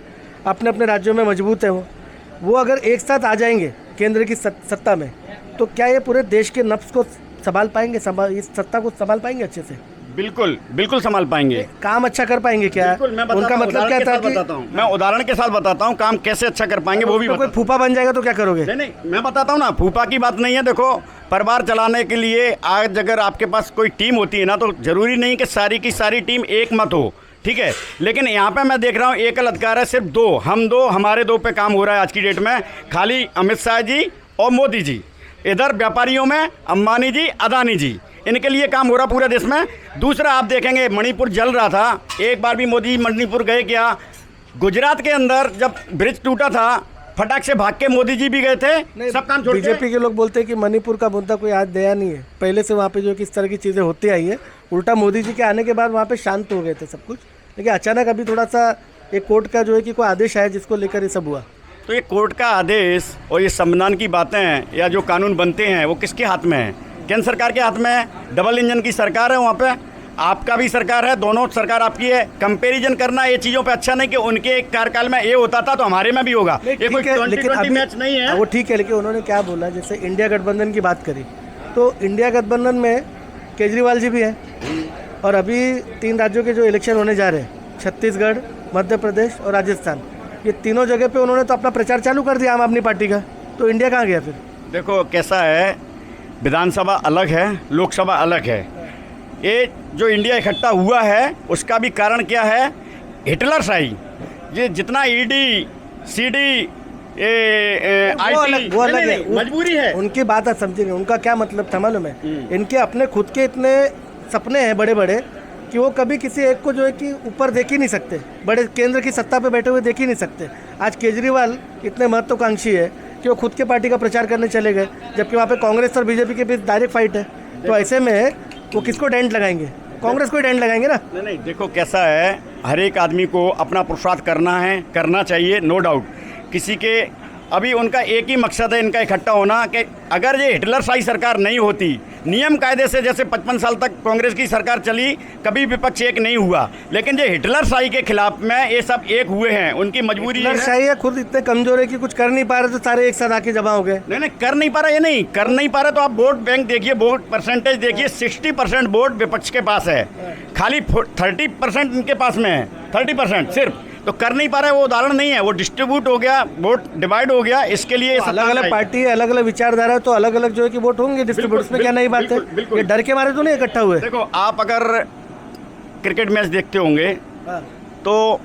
अपने अपने राज्यों में मजबूत है, वो अगर एक साथ आ जाएंगे केंद्र की सत्ता में, तो क्या ये पूरे देश के नफ्स को संभाल पाएंगे, इस सत्ता को संभाल पाएंगे अच्छे से? बिल्कुल संभाल पाएंगे। काम अच्छा कर पाएंगे क्या? उनका मतलब क्या था कि मैं उदाहरण के साथ बताता हूँ काम कैसे अच्छा कर पाएंगे, वो भी कोई फूफा बन जाएगा तो क्या करोगे? नहीं, मैं बताता हूँ ना, फूफा की बात नहीं है। देखो, परिवार चलाने के लिए आज अगर आपके पास कोई टीम होती है ना, तो जरूरी नहीं कि सारी की सारी टीम एक मत हो, ठीक है। लेकिन यहाँ पे मैं देख रहा हूँ एकल अधिकार है, सिर्फ हमारे दो पे काम हो रहा है आज की डेट में, खाली अमित शाह जी और मोदी जी। इधर व्यापारियों में अंबानी जी, अदानी जी, इनके लिए काम हो रहा पूरे देश में। दूसरा आप देखेंगे मणिपुर जल रहा था, एक बार भी मोदी मणिपुर गए क्या? गुजरात के अंदर जब ब्रिज टूटा था, फटाक से भाग के मोदी जी भी गए थे, सब काम छोड़ के। बीजेपी के लोग बोलते हैं कि मणिपुर का मुद्दा कोई आज दया नहीं है, पहले से वहाँ पे जो किस तरह की चीज़ें होती आई है, उल्टा मोदी जी के आने के बाद वहाँ पे शांत हो गए थे सब कुछ। लेकिन अचानक अभी थोड़ा सा एक कोर्ट का जो है कि कोई आदेश आया जिसको लेकर ये सब हुआ। तो ये कोर्ट का आदेश और ये संविधान की बातें या जो कानून बनते हैं वो किसके हाथ में है? केंद्र सरकार के हाथ में है। डबल इंजन की सरकार है वहाँ पे, आपका भी सरकार है, दोनों सरकार आपकी है। कंपैरिजन करना ये चीज़ों पे अच्छा नहीं कि उनके कार्यकाल में ये होता था तो हमारे में भी होगा। ये कोई 20-20 मैच नहीं है। वो ठीक है, लेकिन उन्होंने क्या बोला, जैसे इंडिया गठबंधन की बात करी, तो इंडिया गठबंधन में केजरीवाल जी भी है, और अभी 3 राज्यों के जो इलेक्शन होने जा रहे हैं, छत्तीसगढ़, मध्य प्रदेश और राजस्थान, ये तीनों जगह पे उन्होंने तो अपना प्रचार चालू कर दिया आम आदमी पार्टी का, तो इंडिया कहाँ गया फिर? देखो कैसा है, विधानसभा अलग है, लोकसभा अलग है। ये जो इंडिया इकट्ठा हुआ है उसका भी कारण क्या है? हिटलर शाही। ये जितना ईडी सीडी वो अलग है, मजबूरी है। उनकी बात आप समझेंगे, उनका क्या मतलब था मालूम है? इनके अपने खुद के इतने सपने हैं बड़े बड़े कि वो कभी किसी एक को जो है कि ऊपर देख ही नहीं सकते, बड़े केंद्र की सत्ता पे बैठे हुए देख ही नहीं सकते। आज केजरीवाल इतने महत्वाकांक्षी है कि वो खुद के पार्टी का प्रचार करने चले गए, जबकि वहाँ पे कांग्रेस और बीजेपी के बीच डायरेक्ट फाइट है। तो ऐसे में वो किसको डेंट लगाएंगे? कांग्रेस को ही डेंट लगाएंगे ना। नहीं, देखो कैसा है, हर एक आदमी को अपना पुरुषार्थ करना है, करना चाहिए, नो डाउट। किसी के अभी उनका एक ही मकसद है इनका इकट्ठा होना कि अगर ये हिटलर शाही सरकार नहीं होती, नियम कायदे से जैसे 55 साल तक कांग्रेस की सरकार चली, कभी विपक्ष एक नहीं हुआ, लेकिन ये हिटलर शाही के खिलाफ में ये सब एक हुए हैं, उनकी मजबूरी है। हिटलर शाही है, खुद इतने कमजोर है कि कुछ कर नहीं पा रहे, तो सारे एक साथ आके जमा हो गए। नहीं, कर नहीं पा रहा, ये नहीं कर नहीं पा रहे तो आप वोट बैंक देखिए, वोट परसेंटेज देखिए, 60% वोट विपक्ष के पास है, खाली 30% इनके पास में है, 30% सिर्फ। तो कर नहीं पा रहे, वो उदाहरण नहीं है, वो डिस्ट्रीब्यूट हो गया, वोट डिवाइड हो गया, इसके लिए अलग अलग पार्टी है, अलग अलग विचारधारा है, तो अलग अलग जो है कि वोट होंगे डिस्ट्रीब्यूट, उसमें क्या नई बात है? ये डर के मारे तो नहीं इकट्ठा हुए। देखो आप अगर क्रिकेट मैच देखते होंगे तो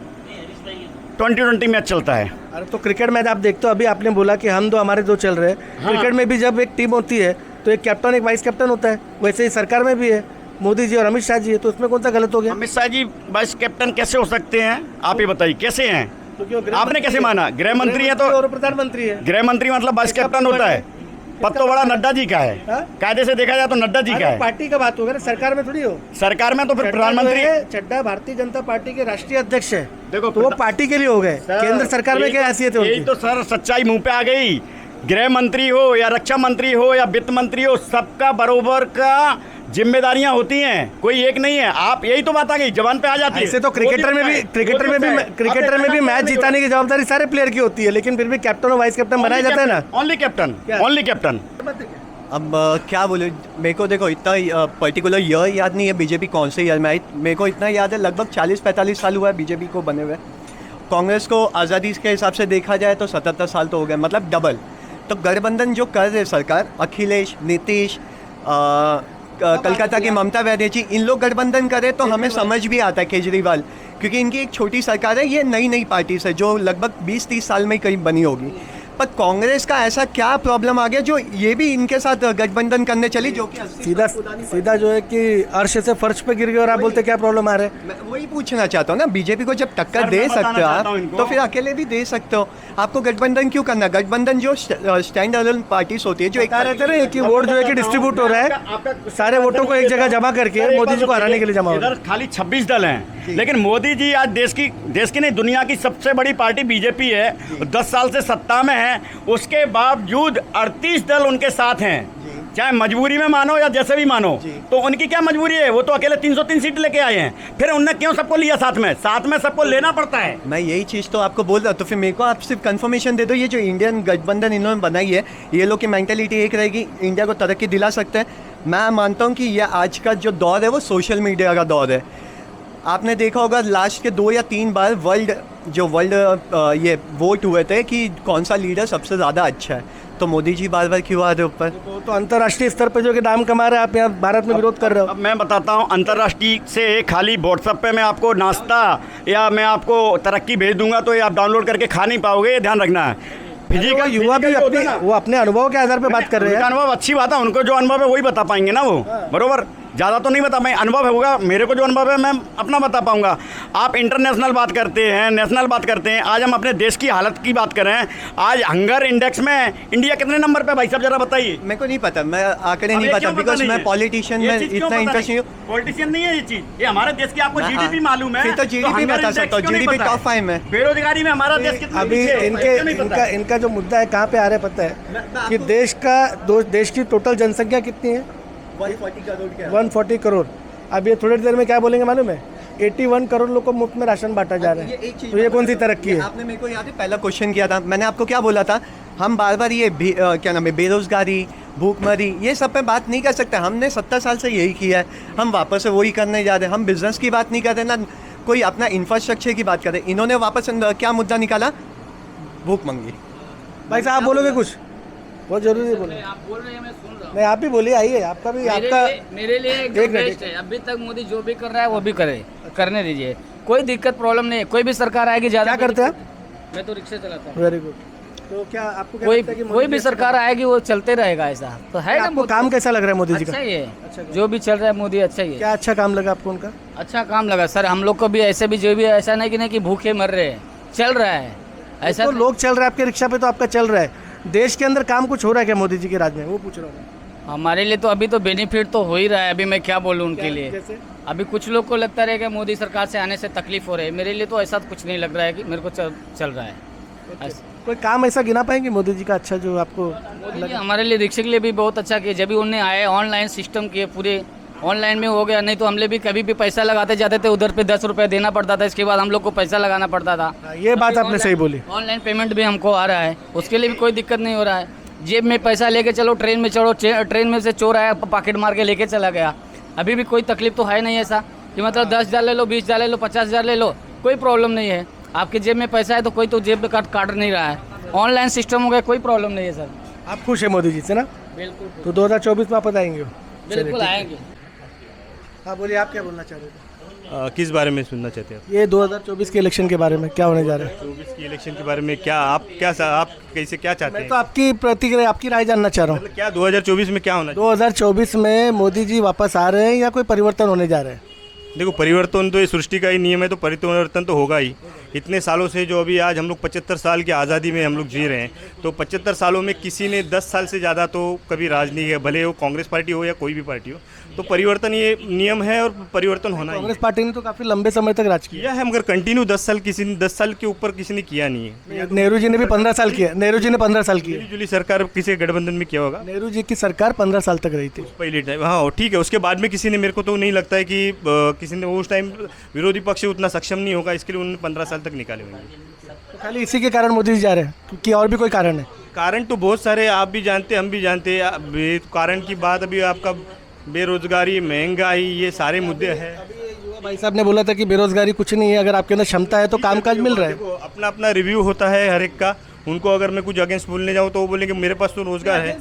20-20 मैच चलता है। अरे तो क्रिकेट मैच आप देखते हो, अभी आपने बोला कि हम दो हमारे दो चल रहे हैं। क्रिकेट में भी जब एक टीम होती है तो एक कैप्टन एक वाइस कैप्टन होता है, वैसे ही सरकार में भी है, मोदी जी और अमित शाह जी है, तो उसमें कौन सा गलत हो गया? अमित शाह जी वाइस कैप्टन कैसे हो सकते हैं? आप ही बताइए कैसे हैं? तो क्यों आपने कैसे माना? गृह मंत्री है तो और प्रधानमंत्री है। गृह मंत्री मतलब वाइस कैप्टन होता है, पद तो बड़ा नड्डा जी का है, कायदे से देखा जाए तो नड्डा जी का है। पार्टी का बात होगा ना, सरकार में थोड़ी हो। सरकार में तो फिर प्रधानमंत्री चड्डा भारतीय जनता पार्टी के राष्ट्रीय अध्यक्ष है, देखो तो वो पार्टी के लिए हो गए, केंद्र सरकार में क्या हैसियत है? यही तो सर सच्चाई मुंह पे आ गई। गृह मंत्री हो या रक्षा मंत्री हो या वित्त मंत्री हो, सबका बरोबर का जिम्मेदारियां होती हैं, कोई एक नहीं है। आप यही तो बात आ गई, जवान पे आ जाती है। ऐसे तो क्रिकेटर में भी मैच जिताने की जवाबदारी सारे प्लेयर की होती है, लेकिन फिर भी कैप्टन और वाइस कैप्टन बनाया जाता है ना। Only captain, only captain. अब क्या बोले, मेरे को देखो इतना पर्टिकुलर ईयर याद नहीं है बीजेपी कौन से ईयर में आई। मेरे को इतना याद है लगभग 40-45 साल हुआ है बीजेपी को बने हुए। कांग्रेस को आज़ादी के हिसाब से देखा जाए तो 77 साल तो हो गए, मतलब डबल। तो गठबंधन जो कर रहे सरकार, अखिलेश, नीतीश, कलकत्ता की ममता बनर्जी, इन लोग गठबंधन करे तो हमें समझ भी आता है केजरीवाल, क्योंकि इनकी एक छोटी सरकार है, ये नई नई पार्टी है जो लगभग 20-30 साल में कहीं बनी होगी। पर कांग्रेस का ऐसा क्या प्रॉब्लम आ गया जो ये भी इनके साथ गठबंधन करने चली, जो कि सीधा जो है कि अर्श से फर्श पे गिर गए और आप बोलते क्या प्रॉब्लम आ रहा है? मैं वही पूछना चाहता हूँ ना, बीजेपी को जब टक्कर दे सकते हो आप तो फिर अकेले भी दे सकते हो, आपको गठबंधन क्यों करना? गठबंधन जो स्टैंड अलोन पार्टीज होती है, जो एक रहते रहे कि वोट जो है कि डिस्ट्रीब्यूट हो रहा है, सारे वोटों को एक जगह जमा करके मोदी जी को हराने के लिए जमा हो रहा है। खाली 26 दल हैं, लेकिन मोदी जी आज देश की नहीं दुनिया की सबसे बड़ी पार्टी बीजेपी है, 10 साल से सत्ता में है, उसके बावजूद 38 दल उनके साथ हैं, चाहे मजबूरी में मानो या जैसे भी मानो। तो उनकी क्या मजबूरी है? वो तो अकेले 303 सीट लेके आए हैं, फिर उनने क्यों सबको लिया साथ में सबको लेना पड़ता है। मैं यही चीज़ तो आपको बोल रहा हूँ, तो फिर मेरे को आप सिर्फ कंफर्मेशन दे दो, ये जो इंडियन गठबंधन इन्होंने बनाई है, ये लोग की मेंटालिटी एक रहेगी, इंडिया को तरक्की दिला सकते हैं। मैं मानता हूँ कि ये आज का जो दौर है वो सोशल मीडिया का दौर है। आपने देखा होगा लास्ट के 2 या 3 बार वर्ल्ड ये वोट हुए थे कि कौन सा लीडर सबसे ज़्यादा अच्छा है, तो मोदी जी बार क्यों आ रहे ऊपर? तो अंतर्राष्ट्रीय स्तर पे जो कि नाम कमा रहे हैं, आप यहाँ भारत में विरोध कर रहे हो। अब मैं बताता हूँ, अंतर्राष्ट्रीय से खाली व्हाट्सएप पे मैं आपको नाश्ता या मैं आपको तरक्की भेज दूंगा तो ये आप डाउनलोड करके खा नहीं पाओगे, ये ध्यान रखना है। फिजिकल युवा भी अपने अनुभव के आधार पे बात कर रहे हैं। अनुभव अच्छी बात है, उनको जो अनुभव है वही बता पाएंगे ना वो, बरोबर। ज़्यादा तो नहीं बता पाएंगे, अनुभव होगा, मेरे को जो अनुभव है मैं अपना बता पाऊंगा। आप इंटरनेशनल बात करते हैं, नेशनल बात करते हैं, आज हम अपने देश की हालत की बात करें, आज हंगर इंडेक्स में इंडिया कितने नंबर पे भाई साहब जरा बताइए। मेरे को नहीं पता, मैं आंकड़े नहीं पता, बिकॉज मैं पॉलिटिशियन में इतना इंटरेस्ट नहीं हूँ। पॉलिटिशियन नहीं है ये चीज़, ये हमारे देश की आपको जीडीपी मालूम है, फिर तो जीडीपी बता सकता हूँ, जीडीपी टॉप 5 में। बेरोजगारी में हमारा देश कितना अभी इनका जो मुद्दा है कहाँ पे आ रहा है पता है कि देश की टोटल जनसंख्या कितनी है? 140 करोड़। अब ये थोड़ी देर में क्या बोलेंगे मालूम है? 81 करोड़ लोग को मुफ्त में राशन बांटा जा रहा है, तो ये कौन सी तरक्की है? आपने मेरे को याद है पहला क्वेश्चन किया था, मैंने आपको क्या बोला था, हम बार बार ये क्या नाम है, बेरोजगारी, भूखमरी, ये सब पे बात नहीं कर सकते। हमने 70 साल से यही किया है, हम वापस से वही करने जा रहे हैं। हम बिजनेस की बात नहीं कर रहे ना, कोई अपना इंफ्रास्ट्रक्चर की बात करे, इन्होंने वापस क्या मुद्दा निकाला, भूख मंगी। भाई साहब आप बोलोगे कुछ, बहुत जरूरी है बोलना। आप बोल रहे हैं, मैं सुन रहा हूँ। नहीं आप भी बोलिए, आइए आपका भी, आपका मेरे लिए एक एकदम मिनट, बेस्ट है। अभी तक मोदी जो भी कर रहा है वो भी करे, करने दीजिए, कोई दिक्कत प्रॉब्लम नहीं है। कोई भी सरकार आएगी ज़्यादा। क्या करते हैं आप? मैं तो रिक्शा चलाता हूँ। Very good. तो क्या आपको क्या कोई लगता है कि कोई मोदी भी जी सरकार आएगी वो चलते रहेगा, ऐसा तो है ना। आपको काम कैसा लग रहा है मोदी जी अच्छा का? ही है, जो भी चल रहा है मोदी अच्छा ही है। क्या अच्छा काम लगा आपको उनका? अच्छा काम लगा सर, हम लोग को भी ऐसे भी जो भी ऐसा नहीं कि भूखे मर रहे हैं, चल रहा है ऐसा। तो लोग चल रहे हैं आपके रिक्शा पे, तो आपका चल रहा है। देश के अंदर काम कुछ हो रहा है क्या मोदी जी के राज में, वो पूछ रहा हूँ मैं। हमारे लिए तो अभी तो बेनिफिट तो हो ही रहा है। अभी मैं क्या बोलूँ उनके लिए। जैसे अभी कुछ लोग को लगता रहेगा मोदी सरकार से आने से तकलीफ हो रही है, मेरे लिए तो ऐसा कुछ नहीं लग रहा है कि मेरे को चल रहा है। कोई काम ऐसा गिना पाएंगे मोदी जी का अच्छा जो आपको मोदी जी हमारे लिए रिक्शे के लिए भी बहुत अच्छा किया। जब भी उन्हें आए ऑनलाइन सिस्टम किए, पूरे ऑनलाइन में हो गया। नहीं तो हम लोग भी कभी भी पैसा लगाते जाते थे, उधर पे 10 रुपये देना पड़ता था, इसके बाद हम लोग को पैसा लगाना पड़ता था। ये बात आपने सही बोली। ऑनलाइन पेमेंट भी हमको आ रहा है, उसके लिए भी कोई दिक्कत नहीं हो रहा है। जेब में पैसा लेके चलो, ट्रेन में चढ़ो, ट्रेन में से चोर आया पॉकेट मार के लेके चला गया। अभी भी कोई तकलीफ तो है नहीं ऐसा कि मतलब 10,000 ले लो, 20,000 ले लो, 50,000 ले लो, कोई प्रॉब्लम नहीं है। आपके जेब में पैसा है तो कोई तो जेब में काट नहीं रहा है। ऑनलाइन सिस्टम हो गया, कोई प्रॉब्लम नहीं है सर। आप खुश है मोदी जी से ना? बिल्कुल। तो 2024 में वापस आएंगे? बिल्कुल आएंगे। हाँ बोलिए, आप क्या बोलना चाह रहे थे? किस बारे में सुनना चाहते हैं ये 2024 के इलेक्शन के बारे में क्या होने जा रहा है? 24 की इलेक्शन के बारे में क्या आप कैसे क्या चाहते मैं हैं? तो आपकी प्रतिक्रिया, आपकी राय जानना चाह रहा हूँ। मतलब क्या 2024 में क्या होना चाहिए? 2024 में मोदी जी वापस आ रहे हैं या कोई परिवर्तन होने जा रहा है? देखो, परिवर्तन तो ये सृष्टि का ही नियम है, तो परिवर्तन तो होगा ही। इतने सालों से जो अभी आज हम लोग 75 साल की आज़ादी में हम लोग जी रहे हैं, तो 75 सालों में किसी ने 10 साल से ज़्यादा तो कभी राज नहीं किया, भले वो कांग्रेस पार्टी हो या कोई भी पार्टी हो। तो परिवर्तन ये नियम है और परिवर्तन होना ही है। कांग्रेस पार्टी ने तो काफ़ी लंबे समय तक राज किया। किया है, मगर कंटिन्यू 10 साल के ऊपर किसी ने किया नहीं है। नेहरू जी ने भी 15 साल किया। नेहरू जी ने 15 साल किया। मिली-जुली सरकार किसी गठबंधन में किया होगा। नेहरू जी की सरकार 15 साल तक रही थी पहले टाइम। हाँ ठीक है, उसके बाद में किसी ने, मेरे को तो नहीं लगता है कि किसी ने उस टाइम विरोधी पक्ष उतना सक्षम नहीं होगा, इसके लिए उन्होंने 15 साल तक निकाले होंगे। तो खाली इसी के कारण मोदी जी जा रहे हैं क्योंकि और भी कोई कारण है? कारण तो बहुत सारे, आप भी जानते हैं, हम भी जानते हैं। कारण की बात अभी आपका बेरोजगारी, महंगाई, ये सारे मुद्दे हैं। युवा भाई साहब ने बोला था कि बेरोजगारी कुछ नहीं है, अगर आपके अंदर क्षमता है तो कामकाज मिल रहा है। देखो, अपना अपना रिव्यू होता है हर एक का। उनको अगर मैं कुछ अगेंस्ट बोलने जाऊँ तो वो बोलेंगे मेरे पास तो रोजगार है।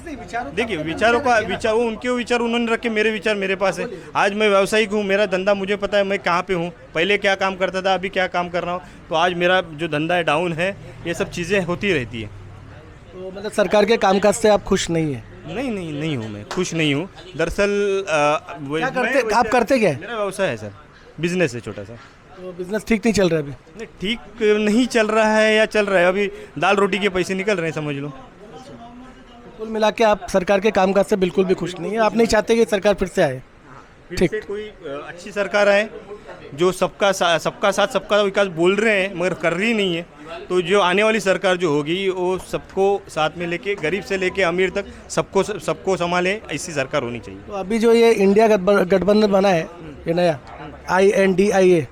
देखिए, विचारों का विचार, वो उनके विचार उन्होंने रखे, मेरे विचार मेरे पास है। आज मैं व्यावसायिक हूँ, मेरा धंधा मुझे पता है मैं कहाँ पे हूँ, पहले क्या काम करता था, अभी क्या काम कर रहा हूँ। तो आज मेरा जो धंधा है डाउन है, ये सब चीज़ें होती रहती है। तो मतलब सरकार के कामकाज से आप खुश नहीं है? नहीं हूँ, मैं खुश नहीं हूँ। दरअसल क्या करते, आप करते क्या है? मेरा व्यवसाय है सर, बिजनेस है छोटा सा। तो बिजनेस ठीक नहीं चल रहा है अभी? नहीं, ठीक नहीं चल रहा है या चल रहा है, अभी दाल रोटी के पैसे निकल रहे हैं, समझ लो। कुल मिला के आप सरकार के कामकाज से बिल्कुल भी खुश नहीं है, आप नहीं चाहते कि सरकार फिर से आए? फिर से कोई अच्छी सरकार आए जो सबका साथ सबका विकास बोल रहे हैं मगर कर रही नहीं है। तो जो आने वाली सरकार जो होगी वो सबको साथ में लेके, गरीब से लेके अमीर तक सबको संभाले, ऐसी सरकार होनी चाहिए। तो अभी जो ये इंडिया गठबंधन बना है, ये नया INDIA,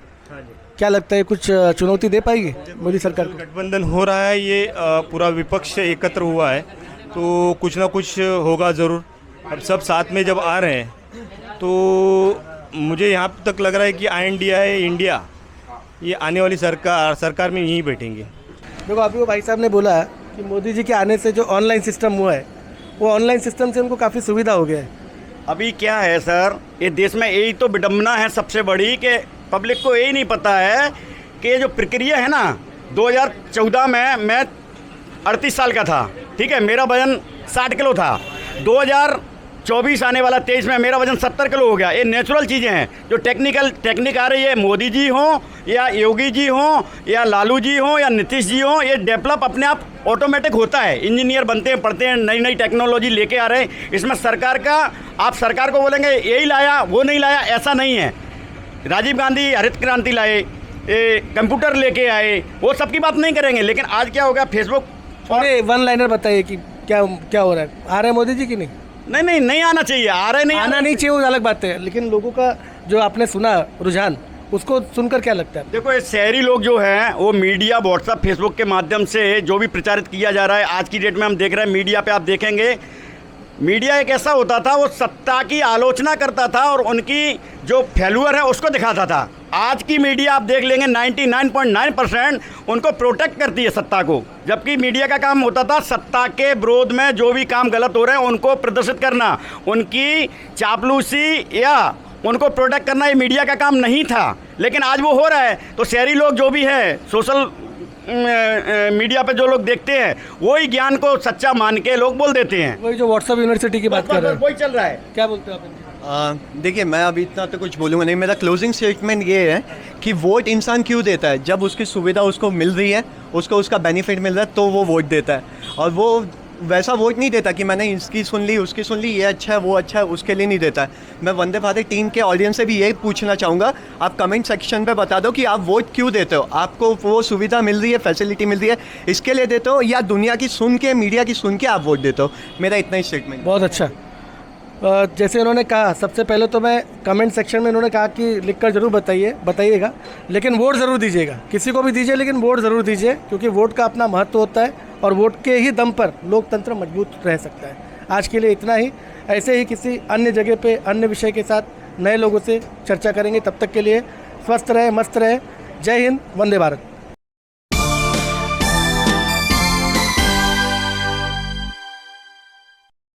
क्या लगता है कुछ चुनौती दे पाएगी मोदी सरकार को? गठबंधन हो रहा है, ये पूरा विपक्ष एकत्र हुआ है, तो कुछ ना कुछ होगा ज़रूर। अब सब साथ में जब आ रहे हैं तो मुझे यहाँ तक लग रहा है कि INDIA इंडिया, ये आने वाली सरकार में यहीं बैठेंगे। देखो, अभी वो भाई साहब ने बोला कि मोदी जी के आने से जो ऑनलाइन सिस्टम हुआ है, वो ऑनलाइन सिस्टम से उनको काफ़ी सुविधा हो गया है। अभी क्या है सर, ये देश में यही तो विडम्बना है सबसे बड़ी, कि पब्लिक को यही नहीं पता है कि ये जो प्रक्रिया है ना, 2014 में मैं 38 साल का था, ठीक है, मेरा वजन 60 किलो था। 2024 आने वाला 23 में मेरा वजन 70 किलो हो गया। ये नेचुरल चीज़ें हैं। जो टेक्निक आ रही है, मोदी जी हों या योगी जी हों या लालू जी हों या नीतीश जी हों, ये डेवलप अपने आप ऑटोमेटिक होता है। इंजीनियर बनते हैं, पढ़ते हैं, नई नई टेक्नोलॉजी लेके आ रहे हैं। इसमें सरकार का, आप सरकार को बोलेंगे यही लाया वो नहीं लाया, ऐसा नहीं है। राजीव गांधी हरित क्रांति लाए, कंप्यूटर लेके आए, वो सब की बात नहीं करेंगे। लेकिन आज क्या हो गया, फेसबुक और वन लाइनर बताइए कि क्या हो रहा है, आ रहे हैं मोदी जी की नहीं? नहीं आना चाहिए, आ रहे नहीं, आना नहीं चाहिए, वो अलग बात है, लेकिन लोगों का जो आपने सुना रुझान, उसको सुनकर क्या लगता है? देखो, ये शहरी लोग जो हैं वो मीडिया, व्हाट्सएप, फेसबुक के माध्यम से जो भी प्रचारित किया जा रहा है, आज की डेट में हम देख रहे हैं मीडिया पे, आप देखेंगे मीडिया एक ऐसा होता था, वो सत्ता की आलोचना करता था और उनकी जो फेल्यूर है उसको दिखाता था। आज की मीडिया आप देख लेंगे 99.9% उनको प्रोटेक्ट करती है सत्ता को, जबकि मीडिया का काम होता था सत्ता के विरोध में जो भी काम गलत हो रहे हैं उनको प्रदर्शित करना, उनकी चापलूसी या उनको प्रोटेक्ट करना ये मीडिया का काम नहीं था। लेकिन आज वो हो रहा है, तो शहरी लोग जो भी हैं सोशल मीडिया पे जो लोग देखते हैं वही ज्ञान को सच्चा मान के लोग बोल देते हैं। वही जो व्हाट्सएप यूनिवर्सिटी की बात कर रहे हैं, वही चल रहा है। क्या बोलते हो आप? देखिए, मैं अभी इतना तो कुछ बोलूँगा नहीं। मेरा क्लोजिंग स्टेटमेंट ये है कि वोट इंसान क्यों देता है? जब उसकी सुविधा उसको मिल रही है, उसको उसका बेनिफिट मिल रहा है, तो वो वोट देता है। और वो वैसा वोट नहीं देता कि मैंने इसकी सुन ली, उसकी सुन ली, ये अच्छा है, वो अच्छा है, उसके लिए नहीं देता है। मैं वंदे भारत टीम के ऑडियंस से भी यही पूछना चाहूँगा, आप कमेंट सेक्शन पे बता दो कि आप वोट क्यों देते हो? आपको वो सुविधा मिल रही है, फैसिलिटी मिल रही है, इसके लिए देते हो, या दुनिया की सुन के, मीडिया की सुन के आप वोट देते हो? मेरा इतना ही स्टेटमेंट। बहुत अच्छा। जैसे उन्होंने कहा, सबसे पहले तो मैं कमेंट सेक्शन में उन्होंने कहा कि लिखकर ज़रूर बताइएगा, लेकिन वोट ज़रूर दीजिएगा, किसी को भी दीजिए लेकिन वोट ज़रूर दीजिए, क्योंकि वोट का अपना महत्व होता है और वोट के ही दम पर लोकतंत्र मजबूत रह सकता है। आज के लिए इतना ही। ऐसे ही किसी अन्य जगह पे अन्य विषय के साथ नए लोगों से चर्चा करेंगे। तब तक के लिए स्वस्थ रहे, मस्त रहे। जय हिंद, वंदे भारत।